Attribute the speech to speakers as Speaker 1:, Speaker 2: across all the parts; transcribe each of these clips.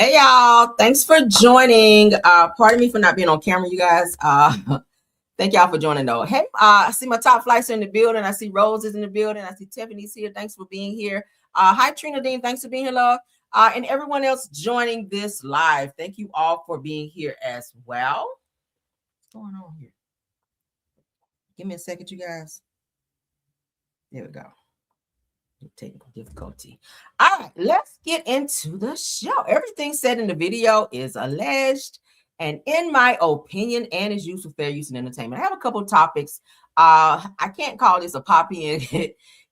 Speaker 1: Hey y'all, thanks for joining. Pardon me for not being on camera, you guys. Thank y'all for joining though. Hey, I see my top flights in the building. I see Rose is in the building. I see Tiffany's here. Thanks for being here. Hi Trina Dean, thanks for being here, love. And everyone else joining this live. Thank you all for being here as well. What's going on here? Give me a second, you guys. There we go. Technical difficulty. All right, let's get into the show. Everything said in the video is alleged, and in my opinion, and is used for fair use and entertainment. I have a couple of topics. I can't call this a poppy in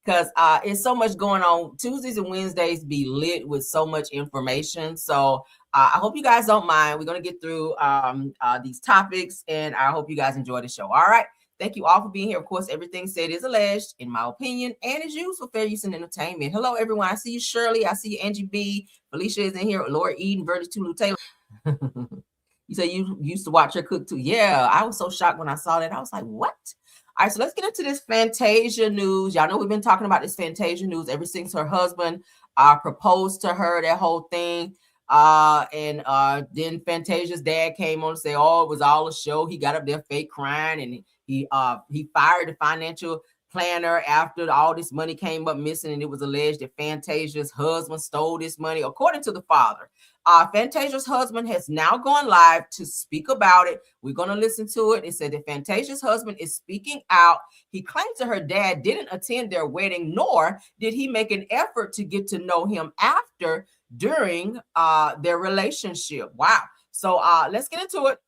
Speaker 1: because it's so much going on. Tuesdays and Wednesdays be lit with so much information. So I hope you guys don't mind. We're gonna get through these topics, and I hope you guys enjoy the show. All right. Thank you all for being here. Of course, everything said is alleged, in my opinion, and is used for fair use and entertainment. Hello, everyone. I see you, Shirley. I see you, Angie B. Felicia is in here. Laura Eden, Bertie Tulu Taylor. You say you used to watch her cook too. Yeah, I was so shocked when I saw that. I was like, what? All right, so let's get into this Fantasia news. Y'all know we've been talking about this Fantasia news ever since her husband proposed to her, that whole thing. And then Fantasia's dad came on and said, oh, it was all a show. He got up there fake crying, and he fired the financial planner after all this money came up missing, and it was alleged that Fantasia's husband stole this money. According to the father, Fantasia's husband has now gone live to speak about it. We're going to listen to it. It said that Fantasia's husband is speaking out. He claims that her dad didn't attend their wedding, nor did he make an effort to get to know him during their relationship. Wow. So let's get into it.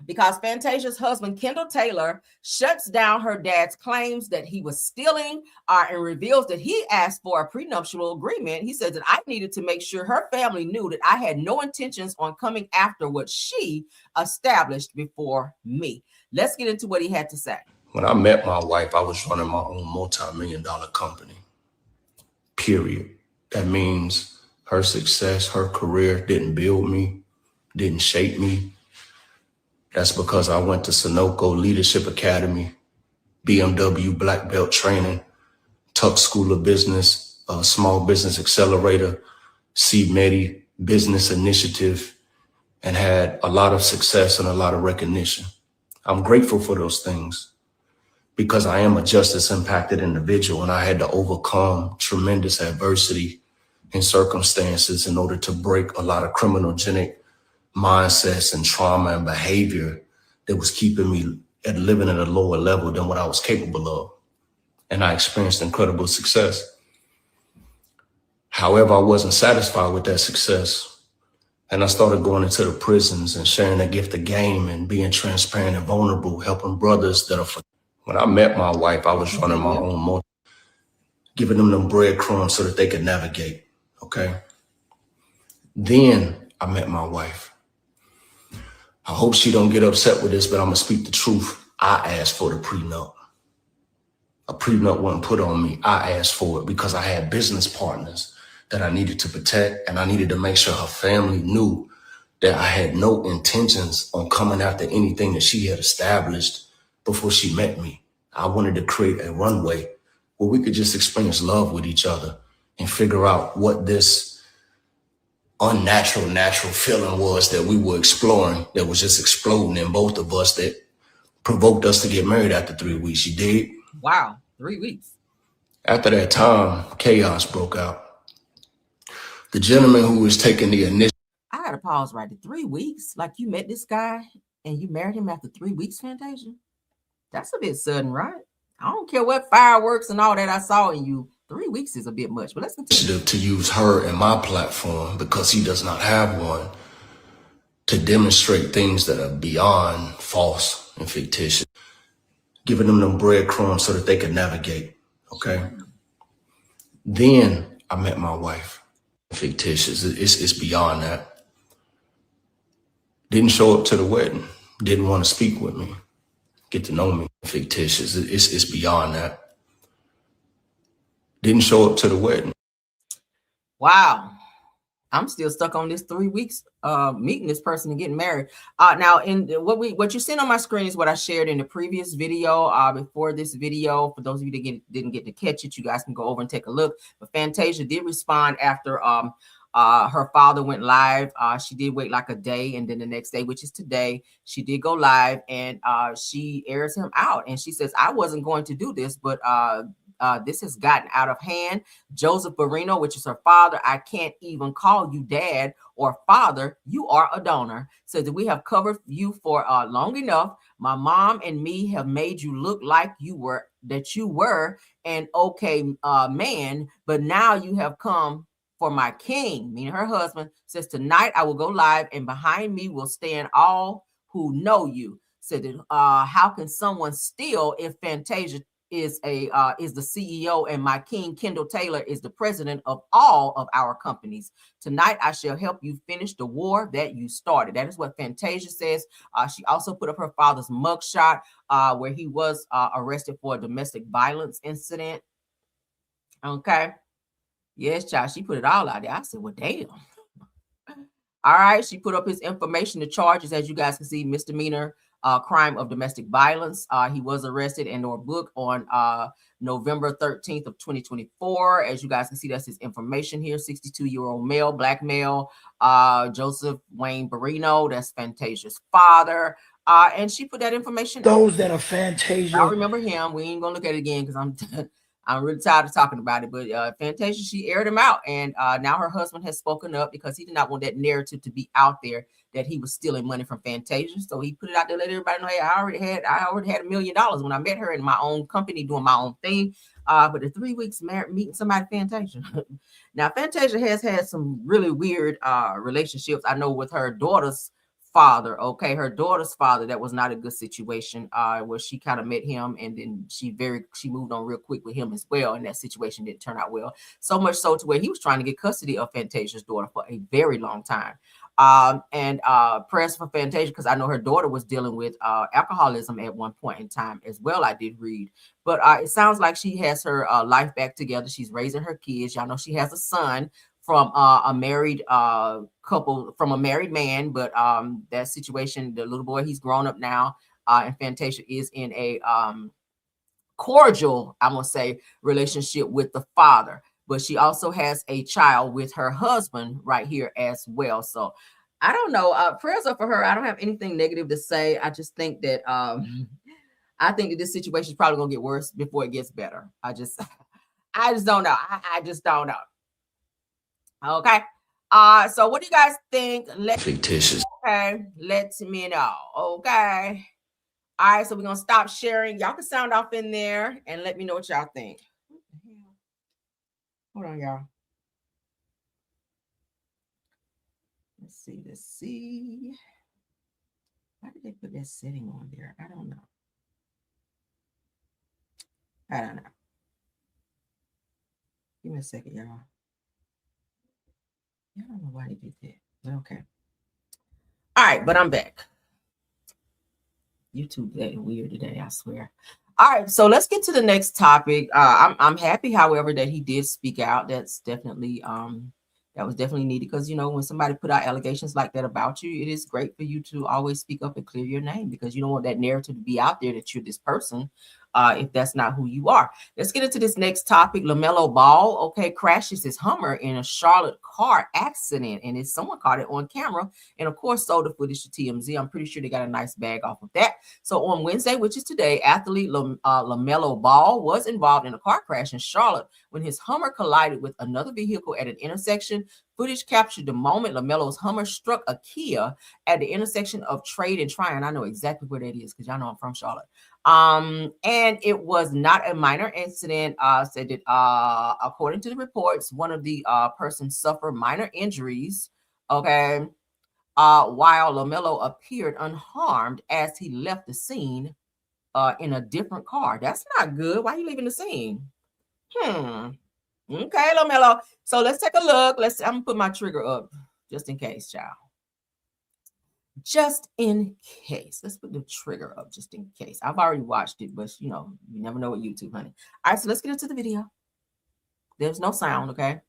Speaker 1: Because Fantasia's husband, Kendall Taylor, shuts down her dad's claims that he was stealing and reveals that he asked for a prenuptial agreement. He says that I needed to make sure her family knew that I had no intentions on coming after what she established before me. Let's get into what he had to say.
Speaker 2: When I met my wife, I was running my own multi-million-dollar company, period. That means her success, her career didn't build me, didn't shape me. That's because I went to Sunoco Leadership Academy, BMW Black Belt Training, Tuck School of Business, Small Business Accelerator, CMEDI Business Initiative, and had a lot of success and a lot of recognition. I'm grateful for those things because I am a justice impacted individual, and I had to overcome tremendous adversity and circumstances in order to break a lot of criminogenic mindsets and trauma and behavior that was keeping me living at a lower level than what I was capable of. And I experienced incredible success. However, I wasn't satisfied with that success. And I started going into the prisons and sharing the gift of game and being transparent and vulnerable, helping brothers that are. When I met my wife, I was running my own giving them breadcrumbs so that they could navigate, okay? Then I met my wife. I hope she don't get upset with this, but I'm gonna speak the truth. I asked for the prenup. A prenup wasn't put on me. I asked for it because I had business partners that I needed to protect, and I needed to make sure her family knew that I had no intentions on coming after anything that she had established before she met me. I wanted to create a runway where we could just experience love with each other and figure out what this natural feeling was that we were exploring, that was just exploding in both of us, that provoked us to get married after 3 weeks. You did?
Speaker 1: Wow, 3 weeks.
Speaker 2: After that time, chaos broke out. The gentleman who was taking the initiative.
Speaker 1: I gotta pause right there. 3 weeks? Like you met this guy and you married him after 3 weeks, Fantasia? That's a bit sudden, right? I don't care what fireworks and all that I saw in you. 3 weeks is a bit much, but let's continue.
Speaker 2: To use her and my platform, because he does not have one, to demonstrate things that are beyond false and fictitious, giving them breadcrumbs so that they could navigate, okay? Then I met my wife. Fictitious, it's beyond that. Didn't show up to the wedding, didn't want to speak with me, get to know me. Fictitious, it's beyond that. Didn't show up to the wedding.
Speaker 1: Wow. I'm still stuck on this 3 weeks meeting this person and getting married. Now, in what you're seeing on my screen is what I shared in the previous video. Before this video, for those of you that didn't get to catch it, you guys can go over and take a look. But Fantasia did respond after Her father went live. She did wait like a day, and then the next day, which is today, she did go live, and she airs him out. And she says, I wasn't going to do this, but this has gotten out of hand. Joseph Barrino, which is her father, I can't even call you dad or father. You are a donor. Says that we have covered you for long enough. My mom and me have made you look like you were an okay man, but now you have come for my king, meaning her husband. Says tonight I will go live, and behind me will stand all who know you. Said that how can someone steal if Fantasia is the CEO and my king Kendall Taylor is the president of all of our companies? Tonight I shall help you finish the war that you started. That is what Fantasia says. She also put up her father's mugshot where he was arrested for a domestic violence incident. Okay. Yes, child. She put it all out there. I said, well, damn. All right. She put up his information, the charges, as you guys can see, misdemeanor crime of domestic violence. He was arrested and/or booked on November 13th of 2024. As you guys can see, that's his information here. 62-year-old male, black male, Joseph Wayne Barrino. That's Fantasia's father. And she put that information.
Speaker 3: Those that are Fantasia.
Speaker 1: I remember him. We ain't gonna look at it again because I'm really tired of talking about it. But Fantasia, she aired him out, and now her husband has spoken up because he did not want that narrative to be out there that he was stealing money from Fantasia. So he put it out there, let everybody know, hey, I already had $1 million when I met her in my own company doing my own thing. But the 3 weeks married, meeting somebody, Fantasia. Now Fantasia has had some really weird relationships. I know with her daughter's father. Okay, her daughter's father, that was not a good situation where she kind of met him, and then she moved on real quick with him as well, and that situation didn't turn out well. So much so to where he was trying to get custody of Fantasia's daughter for a very long time. And prayers for Fantasia, because I know her daughter was dealing with alcoholism at one point in time as well. I did read, but it sounds like she has her life back together. She's raising her kids. Y'all know she has a son from a married couple, from a married man, but that situation, the little boy, he's grown up now, and Fantasia is in a cordial, I'm gonna say, relationship with the father. But she also has a child with her husband right here as well. So I don't know. Prayers up for her. I don't have anything negative to say. I just think that I think that this situation is probably gonna get worse before it gets better. I just don't know. I just don't know. Okay. So what do you guys think?
Speaker 2: Fictitious.
Speaker 1: Okay, let me know. Okay. All right, so we're gonna stop sharing. Y'all can sound off in there and let me know what y'all think. What the hell? Hold on, y'all. Let's see. Why did they put that setting on there? I don't know. Give me a second, y'all. I don't know why they did that, but okay. All right, but I'm back. YouTube is weird today, I swear. All right, so let's get to the next topic. I'm happy, however, that he did speak out. That's definitely that was definitely needed, because you know, when somebody put out allegations like that about you, it is great for you to always speak up and clear your name, because you don't want that narrative to be out there that you're this person. If that's not who you are. Let's get into this next topic. LaMelo Ball, okay, crashes his Hummer in a Charlotte car accident, and someone caught it on camera, and of course sold the footage to TMZ. I'm pretty sure they got a nice bag off of that. So on Wednesday, which is today, athlete LaMelo Ball was involved in a car crash in Charlotte when his Hummer collided with another vehicle at an intersection. Footage captured the moment LaMelo's Hummer struck a Kia at the intersection of Trade and Tryon. I know exactly where that is because y'all know I'm from Charlotte. And it was not a minor incident. Said that according to the reports, one of the persons suffered minor injuries. Okay, while LaMelo appeared unharmed as he left the scene in a different car. That's not good. Why are you leaving the scene? Okay, LaMelo. So let's take a look. I'm gonna put my trigger up just in case, child. Just in case. Let's put the trigger up just in case. I've already watched it, but you know, you never know with YouTube, honey. All right, so let's get into the video. There's no sound, okay?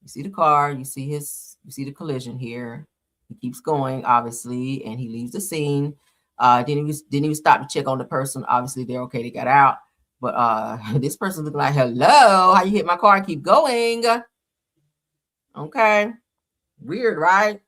Speaker 1: You see the car, you see the collision here. He keeps going, obviously, and he leaves the scene. Didn't even stop to check on the person. Obviously, they're okay, they got out. But this person's looking like, hello, how you hit my car? Keep going. Okay. Weird, right?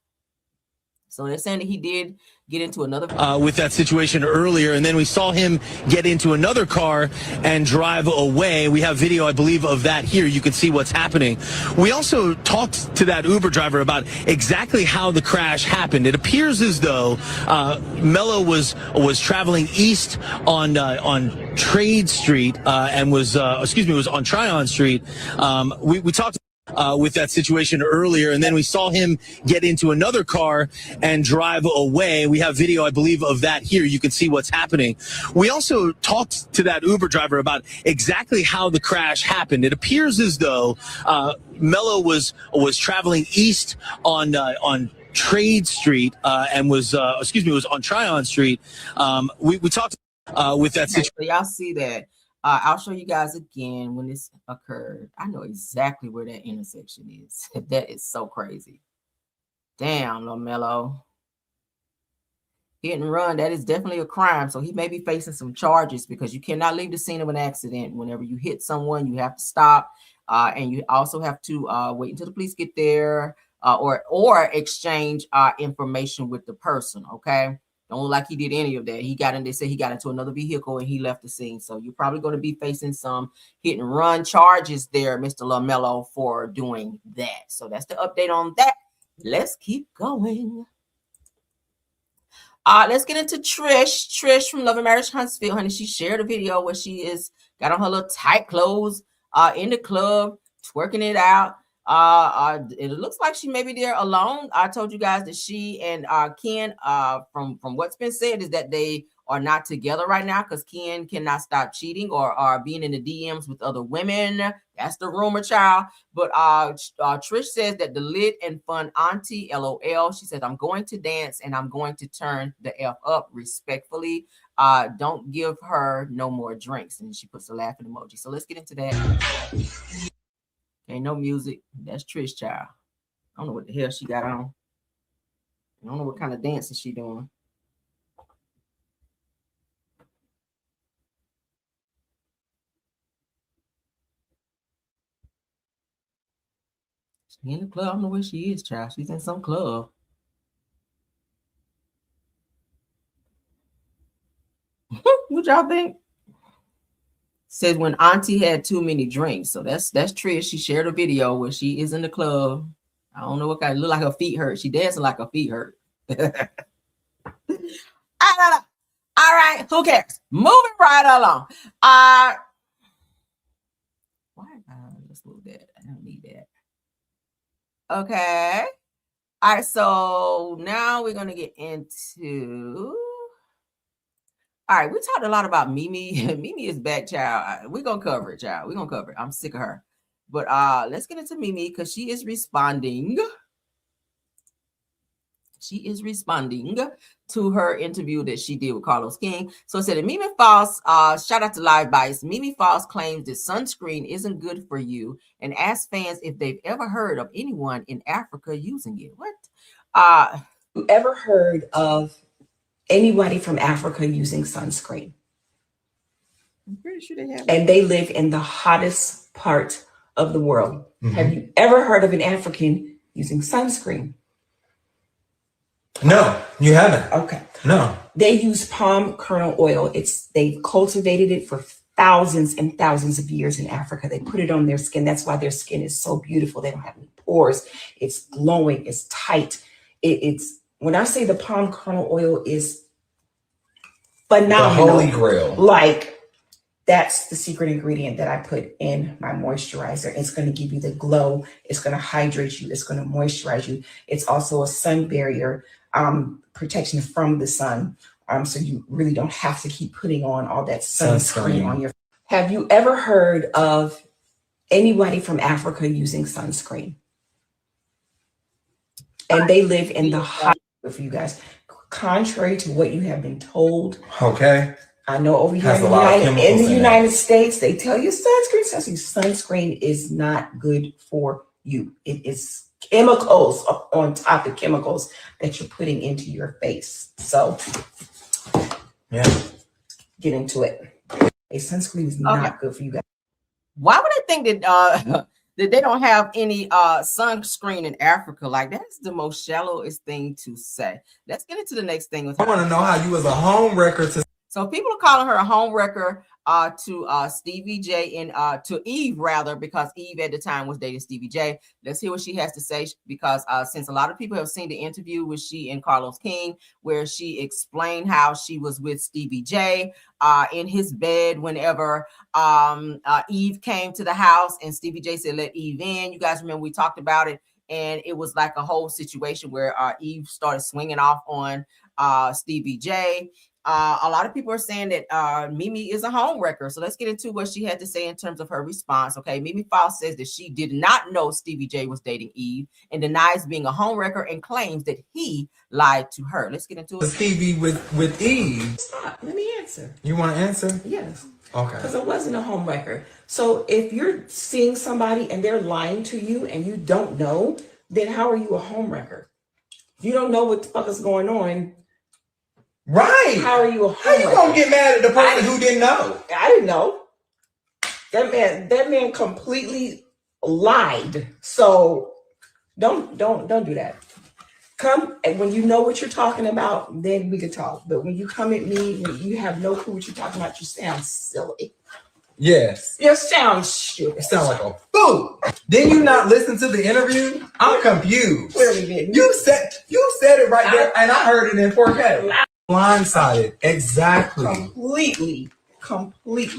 Speaker 1: So they're saying that he did get into another
Speaker 3: with that situation earlier, and then we saw him get into another car and drive away. We have video, I believe, of that here. You can see what's happening. We also talked to that Uber driver about exactly how the crash happened. It appears as though Melo was traveling east on Trade Street and was on Tryon Street. We talked with that situation earlier, and then we saw him get into another car and drive away. We have video, I believe, of that here. You can see what's happening. We also talked to that Uber driver about exactly how the crash happened. It appears as though Melo was traveling east on Trade Street and was on Tryon Street. We talked with that situation.
Speaker 1: So y'all see that. I'll show you guys again when this occurred. I know exactly where that intersection is. That is so crazy. Damn, LaMelo. Hit and run, that is definitely a crime. So he may be facing some charges because you cannot leave the scene of an accident. Whenever you hit someone, you have to stop. And you also have to wait until the police get there or exchange information with the person, okay? Don't look like he did any of that. They say he got into another vehicle and he left the scene. So you're probably going to be facing some hit and run charges there, Mr. LaMelo, for doing that. So that's the update on that. Let's keep going. Let's get into Trish. Trish from Love and Marriage Huntsville, honey. She shared a video where she is got on her little tight clothes in the club, twerking it out. It looks like she may be there alone. I told you guys that she and Ken, from what's been said, is that they are not together right now because Ken cannot stop cheating or being in the DMs with other women. That's the rumor, child. But Trish says that the lit and fun auntie, LOL. She says, I'm going to dance and I'm going to turn the F up respectfully. Don't give her no more drinks. And she puts a laughing emoji. So let's get into that. Ain't no music. That's Trish, child. I don't know what the hell she got on. I don't know what kind of dancing she doing. She in the club. I don't know where she is, child. She's in some club. What y'all think? Says when auntie had too many drinks. So that's Trish. She shared a video where she is in the club. I don't know what kind. Look like her feet hurt. She dancing like her feet hurt. I don't know. All right, who cares? Moving right along. Let's move that. I don't need that. Okay. All right, so now we're gonna get into. All right, we talked a lot about Mimi. Mimi is back, child. We're going to cover it, child. We're going to cover it. I'm sick of her. But let's get into Mimi because she is responding. She is responding to her interview that she did with Carlos King. So it said, Mimi Faust, shout out to Live Bites. Mimi Faust claims that sunscreen isn't good for you and asks fans if they've ever heard of anyone in Africa using it. What?
Speaker 4: You ever heard of anybody from Africa using sunscreen?
Speaker 1: I'm pretty sure they have.
Speaker 4: And they live in the hottest part of the world. Mm-hmm. Have you ever heard of an African using sunscreen?
Speaker 5: No, you haven't.
Speaker 4: Okay.
Speaker 5: No.
Speaker 4: They use palm kernel oil. They've cultivated it for thousands and thousands of years in Africa. They put it on their skin. That's why their skin is so beautiful. They don't have any pores. It's glowing. It's tight. It's when I say the palm kernel oil is phenomenal.
Speaker 5: The holy grail.
Speaker 4: Like, that's the secret ingredient that I put in my moisturizer. It's going to give you the glow. It's going to hydrate you. It's going to moisturize you. It's also a sun barrier, protection from the sun. So you really don't have to keep putting on all that sunscreen on your. Have you ever heard of anybody from Africa using sunscreen? And they live in the hot for you guys. Contrary to what you have been told.
Speaker 5: Okay.
Speaker 4: I know over here in the United States, they tell you sunscreen is not good for you. It is chemicals on top of chemicals that you're putting into your face. So
Speaker 5: yeah,
Speaker 4: get into it. A sunscreen is not good for you guys.
Speaker 1: Why would I think that that they don't have any sunscreen in Africa. Like, that's the most shallowest thing to say. Let's get into the next thing with
Speaker 5: I
Speaker 1: her.
Speaker 5: want to know how you was a home wrecker to.
Speaker 1: So people are calling her a home wrecker to Stevie J and to Eve, rather, because Eve at the time was dating Stevie J. Let's hear what she has to say, because since a lot of people have seen the interview with she and Carlos King, where she explained how she was with Stevie J in his bed whenever Eve came to the house, and Stevie J said, let Eve in. You guys remember we talked about it, and it was like a whole situation where Eve started swinging off on Stevie J. A lot of people are saying that Mimi is a home wrecker. So let's get into what she had to say in terms of her response. Okay, Mimi Faust says that she did not know Stevie J was dating Eve and denies being a home wrecker and claims that he lied to her. Let's get into it.
Speaker 5: Stevie with Eve.
Speaker 4: Stop. Let me answer.
Speaker 5: You want to answer?
Speaker 4: Yes.
Speaker 5: Okay.
Speaker 4: Because it wasn't a home wrecker. So if you're seeing somebody and they're lying to you and you don't know, then how are you a home wrecker? If you don't know what the fuck is going on,
Speaker 5: right?
Speaker 4: How are you a home
Speaker 5: How you
Speaker 4: wrecker?
Speaker 5: gonna get mad at the person who didn't know?
Speaker 4: I didn't know. That man completely lied. So don't do that. Come, and when you know what you're talking about, then we can talk. But when you come at me, when you have no clue what you're talking about, you sound silly.
Speaker 5: Yes.
Speaker 4: You sound stupid.
Speaker 5: It sounds like a fool. Didn't you not listen to the interview? I'm confused.
Speaker 4: Clearly didn't.
Speaker 5: You said it right there, and I heard it in 4K. Blindsided. Exactly.
Speaker 4: Completely.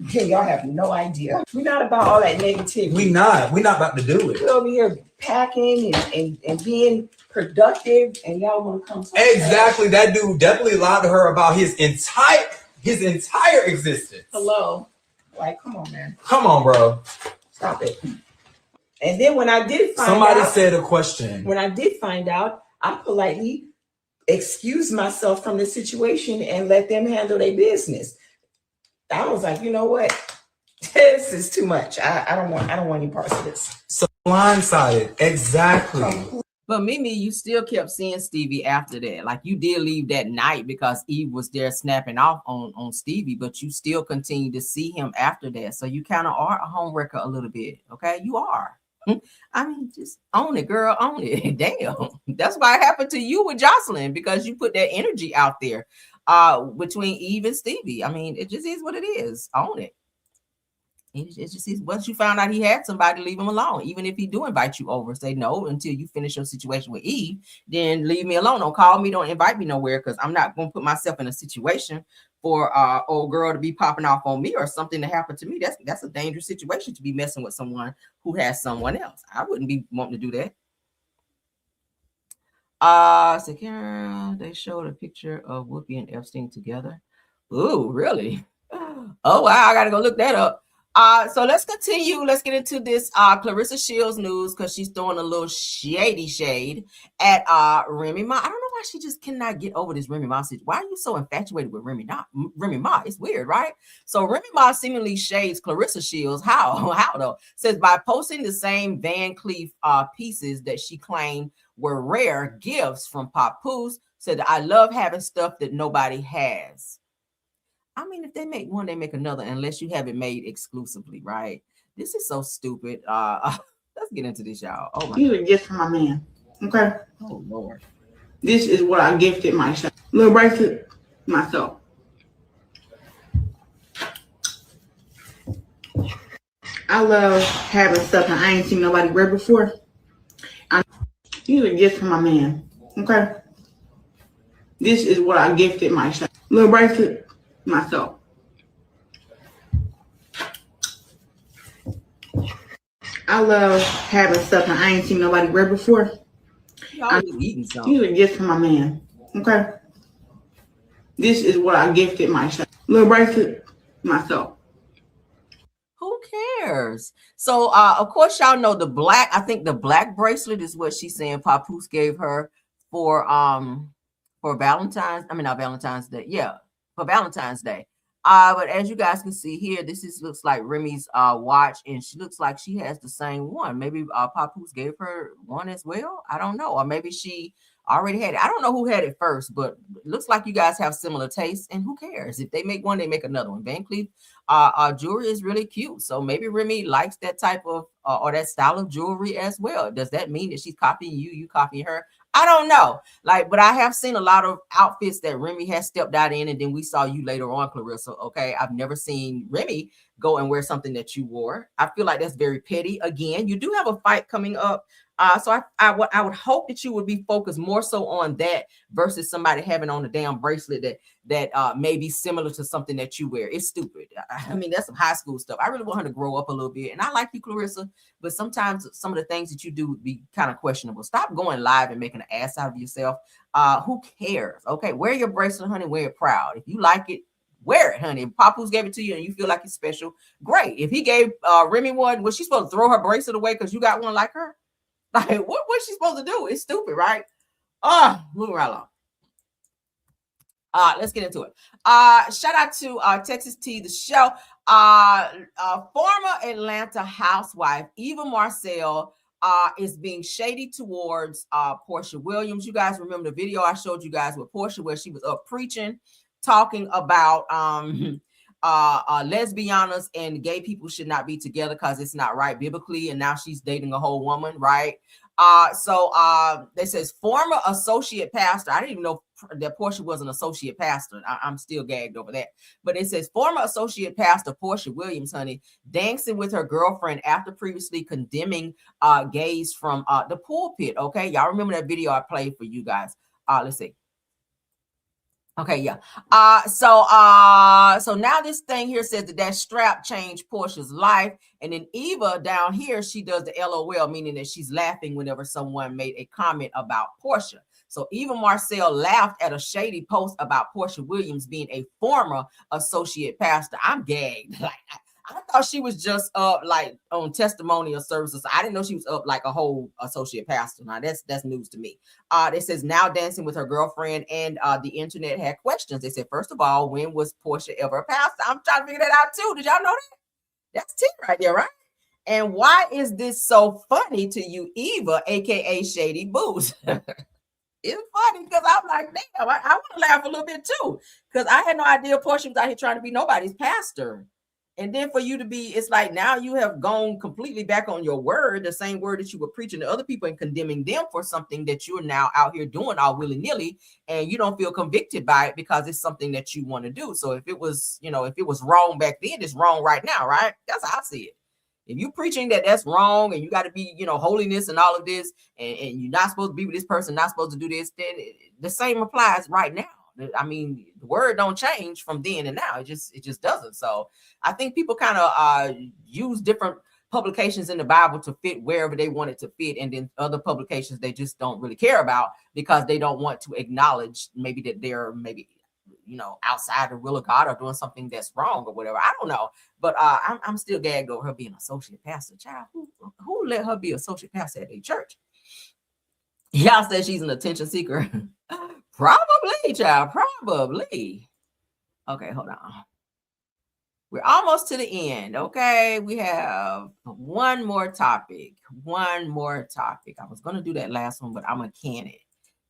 Speaker 4: Hey, y'all have no idea. We're not about all that negativity.
Speaker 5: We're not about to do it.
Speaker 4: We're over here packing and being productive, and y'all want to come.
Speaker 5: Exactly. That dude definitely lied to her about his entire existence.
Speaker 4: Hello. Like, come on, man.
Speaker 5: Come on, bro.
Speaker 4: Stop it. And then when I did find
Speaker 5: Somebody
Speaker 4: out,
Speaker 5: said a question.
Speaker 4: When I did find out, I politely excused myself from the situation and let them handle their business. I was like, you know what? This is too much. I don't want any parts of this.
Speaker 5: So blindsided. Exactly.
Speaker 1: But Mimi, you still kept seeing Stevie after that. Like, you did leave that night because Eve was there snapping off on Stevie, but you still continue to see him after that. So you kind of are a home wrecker a little bit. Okay, you are. I mean, just own it, girl. Own it. Damn. That's why it happened to you with Jocelyn, because you put that energy out there between Eve and Stevie. I mean, it just is what it is. Own it. It just is. Once you found out he had somebody, leave him alone. Even if he do invite you over, say no until you finish your situation with Eve. Then leave me alone. Don't call me. Don't invite me nowhere, because I'm not going to put myself in a situation for old girl to be popping off on me or something to happen to me. That's a dangerous situation to be messing with someone who has someone else. I wouldn't be wanting to do that. So Karen, they showed a picture of Whoopi and Epstein together. Ooh, really? Oh wow, I gotta go look that up. So let's continue. Let's get into this Clarissa Shields news, because she's throwing a little shady shade at Remy Ma. I don't know why she just cannot get over this Remy Ma situation. Why are you so infatuated with Remy Ma? It's weird, right? So Remy Ma seemingly shades Clarissa Shields. How though? Says by posting the same Van Cleef pieces that she claimed were rare gifts from Papoose. Said, I love having stuff that nobody has. I mean, if they make one, they make another, unless you have it made exclusively, right? This is so stupid. Let's get into this, y'all. Oh my
Speaker 6: These are gifts from my man. Okay.
Speaker 1: Oh Lord.
Speaker 6: This is what I gifted myself. Little bracelet, myself. I love having stuff that I ain't seen nobody wear before. These are gifts from my man. Okay. This is what I gifted myself. Little bracelet, myself. I love having stuff that I ain't seen nobody wear before.
Speaker 1: Eating something.
Speaker 6: These are gifts from my man. Okay. This is what I gifted myself. Little bracelet, myself.
Speaker 1: Who cares? So of course y'all know the black. I think the black bracelet is what she's saying Papoose gave her for Valentine's. I mean, not Valentine's Day. Yeah, for Valentine's Day. But as you guys can see here, this looks like Remy's watch, and she looks like she has the same one. Maybe Papoose gave her one as well. I don't know, or maybe she already had it. I don't know who had it first, but it looks like you guys have similar tastes, and who cares? If they make one, they make another one. Van Cleef jewelry is really cute. So maybe Remy likes that type of or that style of jewelry as well. Does that mean that she's copying you copying her? I don't know. Like, but I have seen a lot of outfits that Remy has stepped out in, and then we saw you later on, Clarissa. Okay, I've never seen Remy go and wear something that you wore. I feel like that's very petty. Again, you do have a fight coming up. So I would hope that you would be focused more so on that versus somebody having on a damn bracelet that may be similar to something that you wear. It's stupid. I mean, that's some high school stuff. I really want her to grow up a little bit. And I like you, Clarissa, but sometimes some of the things that you do would be kind of questionable. Stop going live and making an ass out of yourself. Who cares? Okay, wear your bracelet, honey. Wear it proud. If you like it, wear it, honey. If Papoose gave it to you and you feel like it's special, great. If he gave Remy one, was she supposed to throw her bracelet away because you got one like her? Like, what was she supposed to do? It's stupid, right? Moving right along. Let's get into it. Shout out to Texas T, the show. Former Atlanta housewife Eva Marcel is being shady towards Porsha Williams. You guys remember the video I showed you guys with Porsha where she was up preaching, talking about lesbianas and gay people should not be together because it's not right biblically, and now she's dating a whole woman, right? So they says former associate pastor. I didn't even know that Porsha was an associate pastor. I'm still gagged over that. But it says former associate pastor Porsha Williams, honey, dancing with her girlfriend after previously condemning gays from the pulpit. Okay, y'all remember that video I played for you guys? Let's see. Okay, yeah. So now this thing here says that strap changed Porsha's life, and then Eva down here, she does the LOL, meaning that she's laughing whenever someone made a comment about Porsha. So Eva Marcel laughed at a shady post about Porsha Williams being a former associate pastor. I'm gagged. Like, I thought she was just up like on testimonial services. I didn't know she was up like a whole associate pastor. Now that's news to me. It says now dancing with her girlfriend, and the internet had questions. They said, first of all, when was Porsha ever a pastor? I'm trying to figure that out too. Did y'all know that? That's tea right there, right? And why is this so funny to you, Eva, aka Shady Boots? It's funny because I'm like, damn, I want to laugh a little bit too, because I had no idea Porsha was out here trying to be nobody's pastor. And then for you to be, it's like now you have gone completely back on your word, the same word that you were preaching to other people and condemning them for something that you're now out here doing all willy-nilly, and you don't feel convicted by it because it's something that you want to do. So if it was, if it was wrong back then, it's wrong right now, right? That's how I see it. If you're preaching that that's wrong and you got to be, holiness and all of this, and you're not supposed to be with this person, not supposed to do this, then the same applies right now. I mean, the word don't change from then and now. It just doesn't. So I think people kind of use different publications in the Bible to fit wherever they want it to fit. And then other publications they just don't really care about because they don't want to acknowledge maybe that they're outside the will of God or doing something that's wrong or whatever. I don't know. But I'm still gagged over her being associate pastor. Child, who let her be associate pastor at a church? Y'all said she's an attention seeker. Probably, child, probably. Okay, hold on. We're almost to the end, okay? We have one more topic. I was going to do that last one, but I'm going to can it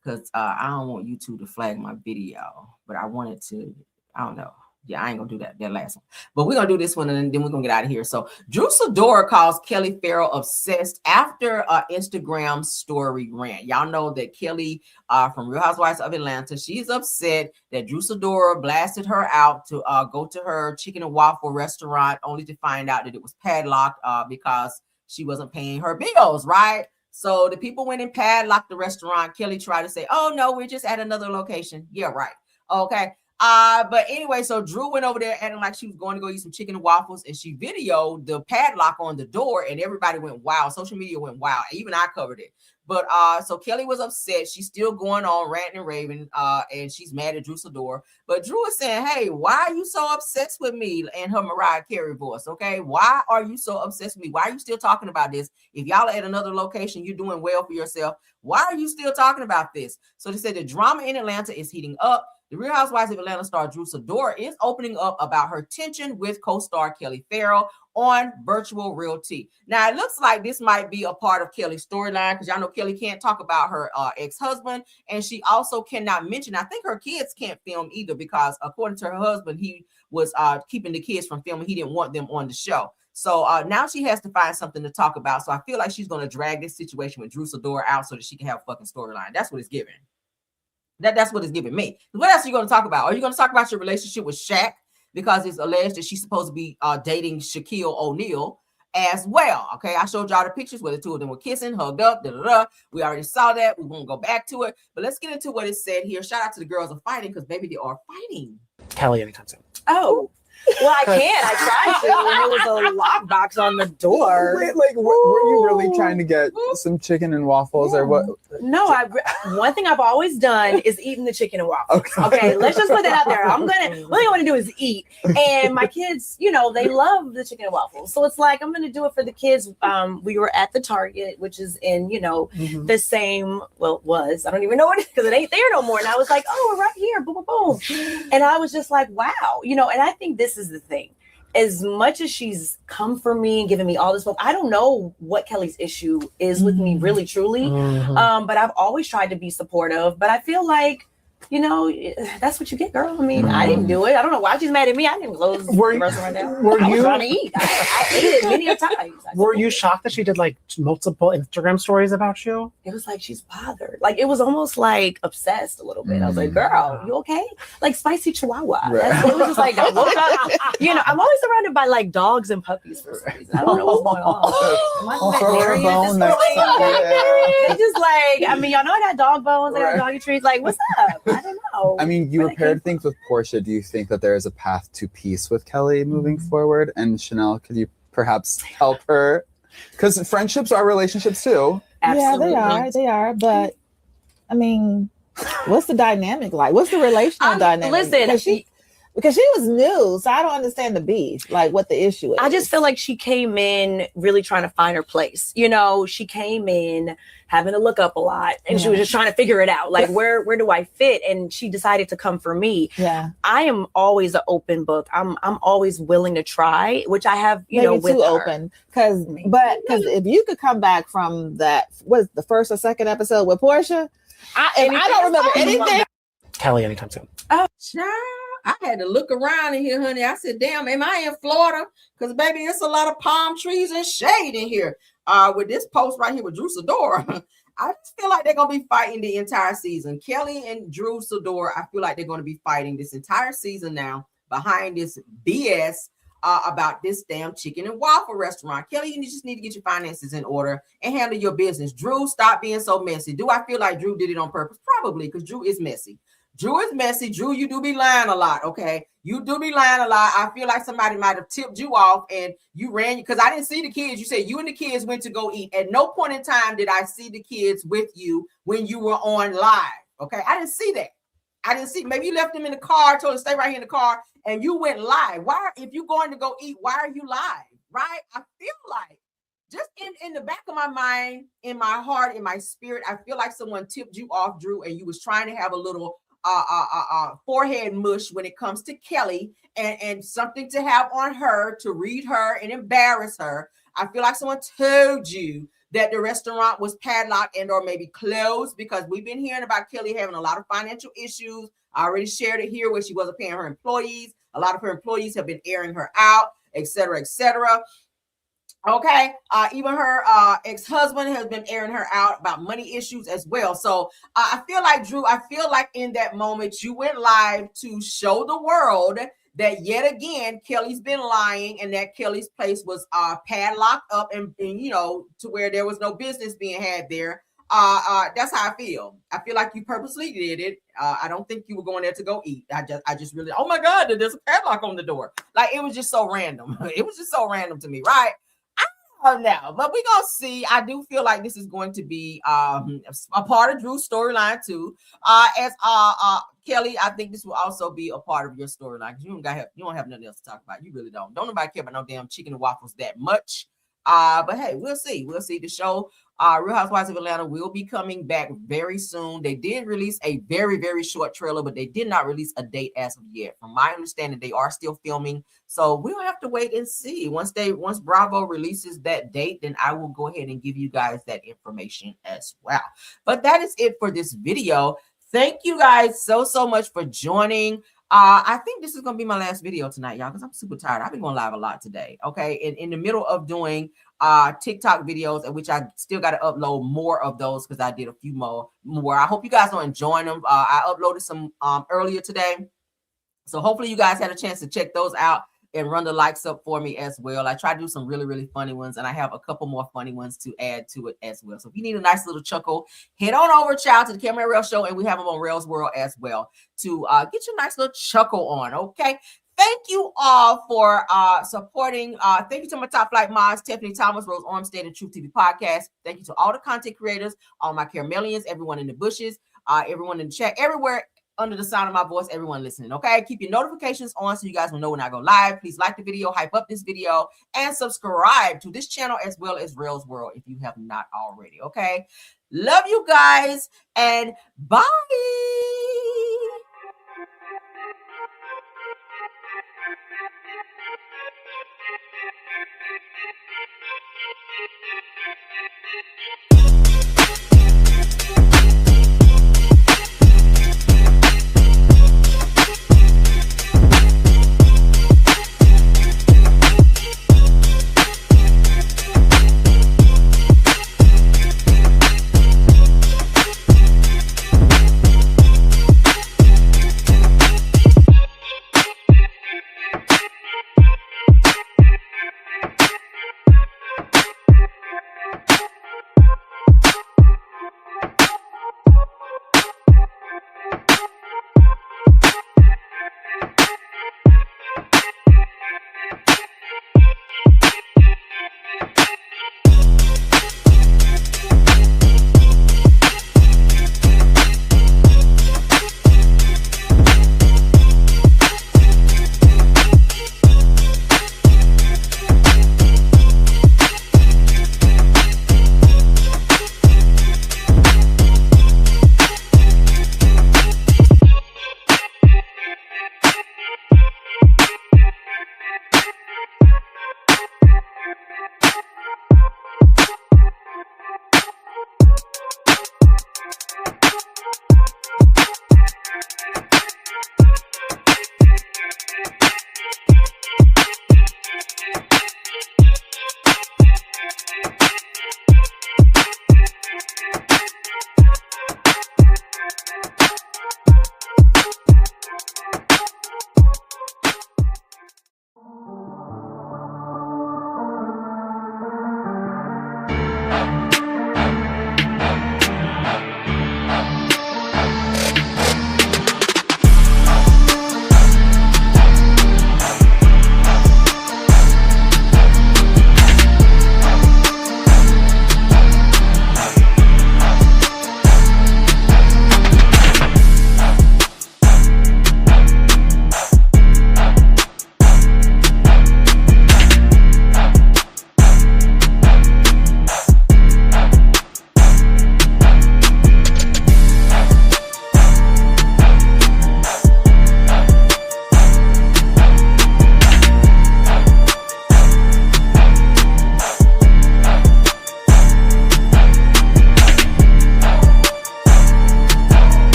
Speaker 1: because I don't want YouTube to flag my video, but I wanted to, I don't know. Yeah, I ain't going to do that last one. But we're going to do this one, and then we're going to get out of here. So Drew Sidora calls Kelly Farrell obsessed after an Instagram story rant. Y'all know that Kelly from Real Housewives of Atlanta, she's upset that Drew Sidora blasted her out to go to her chicken and waffle restaurant only to find out that it was padlocked because she wasn't paying her bills, right? So the people went and padlocked the restaurant. Kelly tried to say, oh, no, we're just at another location. Yeah, right. Okay. But anyway, so Drew went over there acting like she was going to go eat some chicken and waffles, and she videoed the padlock on the door, and everybody went wild. Social media went wild. Even I covered it. But so Kelly was upset. She's still going on ranting and raving, and she's mad at Drew Sidora. But Drew is saying, hey, why are you so obsessed with me? And her Mariah Carey voice, okay? Why are you so obsessed with me? Why are you still talking about this? If y'all are at another location, you're doing well for yourself. Why are you still talking about this? So they said the drama in Atlanta is heating up. The Real Housewives of Atlanta star Drew Sidora is opening up about her tension with co-star Kelly Farrell on Virtual Realty. Now, it looks like this might be a part of Kelly's storyline because y'all know Kelly can't talk about her ex-husband, and she also cannot mention, I think her kids can't film either because according to her husband, he was keeping the kids from filming. He didn't want them on the show. So now she has to find something to talk about. So I feel like she's going to drag this situation with Drew Sidora out so that she can have a fucking storyline. That's what it's giving. That's what it's giving me. What else are you going to talk about? Are you going to talk about your relationship with Shaq? Because it's alleged that she's supposed to be dating Shaquille O'Neal as well. Okay, I showed y'all the pictures where the two of them were kissing, hugged up, We already saw that. We won't go back to it. But let's get into what it said here. Shout out to the girls of fighting because baby, they are fighting.
Speaker 7: Kelly, anytime soon.
Speaker 8: Oh. Well, I can't. I tried to, and there was a lockbox on the door.
Speaker 5: Wait, like, were you really trying to get some chicken and waffles or what?
Speaker 8: No, one thing I've always done is eating the chicken and waffles. Okay, let's just put that out there. One thing I want to do is eat, and my kids, you know, they love the chicken and waffles. So it's like I'm going to do it for the kids. We were at the Target, which is in, you know, the same. Well, it was. I don't even know what it is because it ain't there no more. And I was like, oh, we're right here, boom, boom, boom. And I was just like, wow, you know. And I think this is the thing. As much as she's come for me and given me all this book, I don't know what Kelly's issue is with me, really, truly. But I've always tried to be supportive. But I feel like, you know, that's what you get, girl. I mean, I didn't do it. I don't know why she's mad at me. I didn't close the restaurant down.
Speaker 7: Were
Speaker 8: I was
Speaker 7: you
Speaker 8: trying to eat? I ate it many a times.
Speaker 7: Were you shocked that she did like multiple Instagram stories about you?
Speaker 8: It was like she's bothered. Like it was almost like obsessed a little bit. I was like, girl, you okay? Like spicy chihuahua. It was just like I woke up. You know, I'm always surrounded by like dogs and puppies for some reason. I don't know what's going on. They just like, I mean, y'all know I got dog bones, I got doggy treats. Like, what's up? I don't know.
Speaker 5: I mean, you repaired things with Porsha. Do you think that there is a path to peace with Kelly moving forward? And Chanel, could you perhaps help her? Because friendships are relationships too.
Speaker 8: Absolutely.
Speaker 9: Yeah, they are. But I mean, what's the dynamic like? What's the relational dynamic?
Speaker 8: Listen,
Speaker 9: because she was new, so I don't understand the beef, like what the issue is.
Speaker 8: I just feel like she came in really trying to find her place. You know, she came in having to look up a lot, and she was just trying to figure it out. Like, where do I fit? And she decided to come for me.
Speaker 9: Yeah,
Speaker 8: I am always an open book. I'm always willing to try, which I have. You know, with
Speaker 9: too
Speaker 8: her.
Speaker 9: open. Because if you could come back from that, was the first or second episode with Porsha? I don't remember anything.
Speaker 7: Kelly, anytime soon.
Speaker 1: Oh, child. I had to look around in here, honey. I said, damn, am I in Florida? Because, baby, it's a lot of palm trees and shade in here. With this post right here with Drew Sidora, I just feel like they're going to be fighting the entire season. Kelly and Drew Sidora, I feel like they're going to be fighting this entire season now behind this BS about this damn chicken and waffle restaurant. Kelly, you just need to get your finances in order and handle your business. Drew, stop being so messy. Do I feel like Drew did it on purpose? Probably, because Drew is messy. Drew is messy. Drew, you do be lying a lot, okay? You do be lying a lot. I feel like somebody might have tipped you off and you ran, because I didn't see the kids. You said you and the kids went to go eat. At no point in time did I see the kids with you when you were on live, okay? I didn't see that. I didn't see. Maybe you left them in the car, told them to stay right here in the car, and you went live. Why, if you're going to go eat, why are you live, right? I feel like, just in the back of my mind, in my heart, in my spirit, I feel like someone tipped you off, Drew, and you was trying to have a little forehead mush when it comes to Kelly and something to have on her to read her and embarrass her. I feel like someone told you that the restaurant was padlocked and or maybe closed, because we've been hearing about Kelly having a lot of financial issues. I already shared it here where she wasn't paying her employees. A lot of her employees have been airing her out, et cetera, et cetera. Okay, even her ex-husband has been airing her out about money issues as well. So I feel like, Drew, in that moment you went live to show the world that yet again Kelly's been lying and that Kelly's place was padlocked up and you know, to where there was no business being had there. That's how I feel. I feel like you purposely did it. I don't think you were going there to go eat. I just really, oh my God, there's a padlock on the door. Like, it was just so random. It was just so random to me, right? No, but we're gonna see. I do feel like this is going to be a part of Drew's storyline too. As Kelly, I think this will also be a part of your storyline, because you don't have nothing else to talk about. You really don't. Don't nobody care about no damn chicken and waffles that much. But hey, we'll see. We'll see. The show, Real Housewives of Atlanta, will be coming back very soon. They did release a very, very short trailer, but they did not release a date as of yet. From my understanding, they are still filming. So we'll have to wait and see. Once Bravo releases that date, then I will go ahead and give you guys that information as well. But that is it for this video. Thank you guys so much for joining. I think this is going to be my last video tonight, y'all, because I'm super tired. I've been going live a lot today, okay? In the middle of doing TikTok videos, in which I still got to upload more of those because I did a few more. I hope you guys are enjoying them. I uploaded some earlier today. So hopefully you guys had a chance to check those out and run the likes up for me as well. I try to do some really, really funny ones, and I have a couple more funny ones to add to it as well. So if you need a nice little chuckle, head on over, child, to the Camera Rail Show, and we have them on Rails World as well to get your nice little chuckle on, okay? Thank you all for supporting. Thank you to my top flight mods, Tiffany Thomas, Rose Armstead, and Truth TV Podcast. Thank you to all the content creators, all my caramelians, everyone in the bushes, everyone in the chat, everywhere under the sound of my voice, everyone listening, okay? Keep your notifications on so you guys will know when I go live. Please like the video, hype up this video, and subscribe to this channel as well as Rails World if you have not already, okay? Love you guys, and bye.